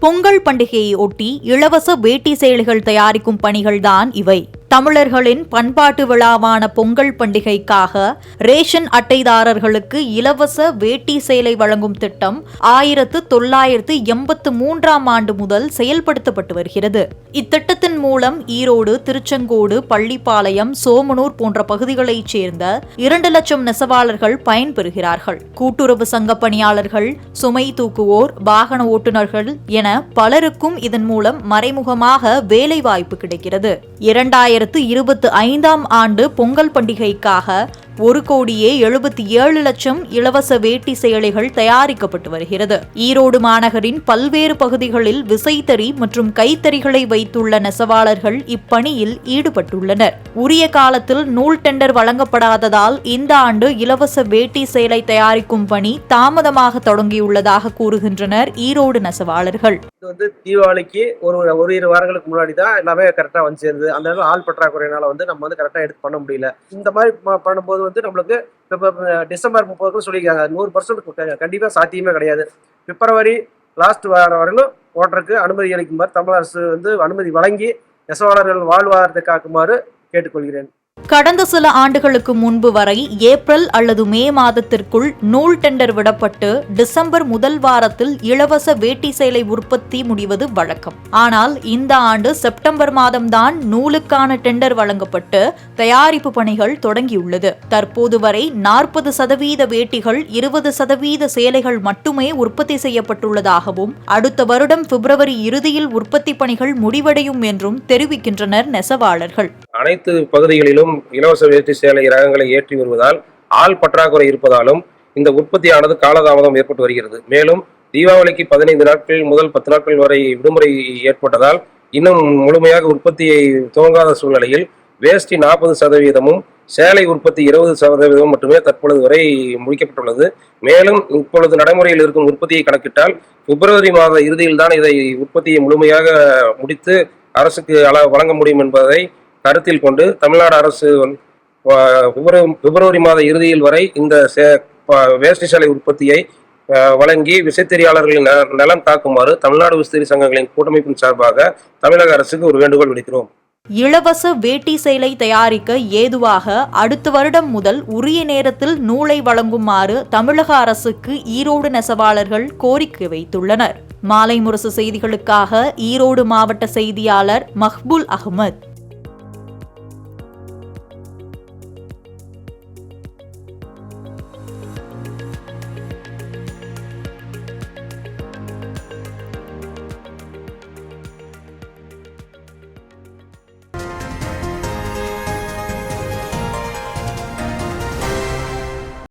பொங்கல் பண்டிகையை ஒட்டி இலவச வேட்டி சேலைகள் தயாரிக்கும் பணிகள்தான் இவை. தமிழர்களின் பண்பாட்டு விழாவான பொங்கல் பண்டிகைக்காக ரேஷன் அட்டைதாரர்களுக்கு இலவச வேட்டி சேலை வழங்கும் திட்டம் 1983 முதல் செயல்படுத்தப்பட்டு வருகிறது. இத்திட்டத்தின் மூலம் ஈரோடு, திருச்செங்கோடு, பள்ளிப்பாளையம், சோமனூர் போன்ற பகுதிகளைச் சேர்ந்த 2 லட்சம் நெசவாளர்கள் பயன்பெறுகிறார்கள். கூட்டுறவு சங்க பணியாளர்கள், சுமை தூக்குவோர், வாகன ஓட்டுநர்கள் என பலருக்கும் இதன் மூலம் மறைமுகமாக வேலை வாய்ப்பு கிடைக்கிறது. 2025 ஆண்டு பொங்கல் பண்டிகைக்காக 1,77,00,000 இலவச வேட்டி சேலைகள் தயாரிக்கப்பட்டு வருகிறது. ஈரோடு மாநகரின் பல்வேறு பகுதிகளில் விசைத்தறி மற்றும் கைத்தறிகளை வைத்துள்ள நெசவாளர்கள் இப்பணியில் ஈடுபட்டுள்ளனர். உரிய காலத்தில் நூல் டெண்டர் வழங்கப்படாததால் இந்த ஆண்டு இலவச வேட்டி சேலை தயாரிக்கும் பணி தாமதமாக தொடங்கியுள்ளதாக கூறுகின்றனர் ஈரோடு நெசவாளர்கள். தீபாவளிக்கு ஒரு வாரங்களுக்கு முன்னாடி தான் எல்லாமே கரெக்டா வந்து சேர்ந்து, அந்த ஆள் பற்றாக்குறையினால நம்ம கரெக்டா எடுத்து பண்ண முடியல. இந்த மாதிரி பண்ணும்போது நம்மளுக்கு டிசம்பர் 30 சொல்லியிருக்காங்க. 100% கண்டிப்பா சாத்தியமே கிடையாது. பிப்ரவரி லாஸ்ட் வரையிலும் ஓட்டுறதுக்கு அனுமதி அளிக்குமாறு தமிழக அரசு அனுமதி வழங்கி நெசவாளர்கள் வாழ்வாதாரத்தை காக்குமாறு கேட்டுக்கொள்கிறேன். கடந்த சில ஆண்டுகளுக்கு முன்பு வரை ஏப்ரல் அல்லது மே மாதத்திற்குள் நூல் டெண்டர் விடப்பட்டு டிசம்பர் முதல் வாரத்தில் இலவச வேட்டி சேலை உற்பத்தி முடிவது வழக்கம். ஆனால் இந்த ஆண்டு செப்டம்பர் மாதம்தான் நூலுக்கான டெண்டர் வழங்கப்பட்டு தயாரிப்பு பணிகள் தொடங்கியுள்ளது. தற்போது வரை 40% வேட்டிகள், 20% சேலைகள் மட்டுமே உற்பத்தி செய்யப்பட்டுள்ளதாகவும் அடுத்த வருடம் பிப்ரவரி இறுதியில் உற்பத்தி பணிகள் முடிவடையும் என்றும் தெரிவிக்கின்றனர் நெசவாளர்கள். அனைத்து பகுதிகளிலும் இலவச வேட்டி சேலை ரகங்களை ஏற்றி வருவதால் ஆள் பற்றாக்குறை இருப்பதாலும் இந்த உற்பத்தியானது காலதாமதம் ஏற்பட்டு வருகிறது. மேலும் தீபாவளிக்கு 15 நாட்கள் முதல் 10 நாட்கள் வரை விடுமுறை ஏற்பட்டதால் இன்னும் முழுமையாக உற்பத்தியை துவங்காத சூழ்நிலையில் வேஷ்டி 40%, சேலை உற்பத்தி 20% மட்டுமே தற்பொழுது வரை முடிக்கப்பட்டுள்ளது. மேலும் இப்பொழுது நடைமுறையில் இருக்கும் உற்பத்தியை கணக்கிட்டால் பிப்ரவரி மாத இறுதியில் தான் இதை உற்பத்தியை முழுமையாக முடித்து அரசுக்கு வழங்க முடியும் என்பதை கருத்தில் கொண்டு தமிழ்நாடு அரசு பிப்ரவரி மாத இறுதியில் வரை இந்த வேஷ்டி சேலை உற்பத்தியை வழங்கி விசைத்தறியாளர்களின் நலம் காக்குமாறு தமிழ்நாடு விசைத்தறி சங்கங்களின் கூட்டமைப்பின் சார்பாக தமிழக அரசுக்கு ஒரு வேண்டுகோள் விடுக்கிறோம். இலவச வேட்டி சேலை தயாரிக்க ஏதுவாக அடுத்த வருடம் முதல் உரிய நேரத்தில் நூலை வழங்குமாறு தமிழக அரசுக்கு ஈரோடு நெசவாளர்கள் கோரிக்கை வைத்துள்ளனர். மாலை முரசு செய்திகளுக்காக ஈரோடு மாவட்ட செய்தியாளர் மஹ்பூல் அகமது.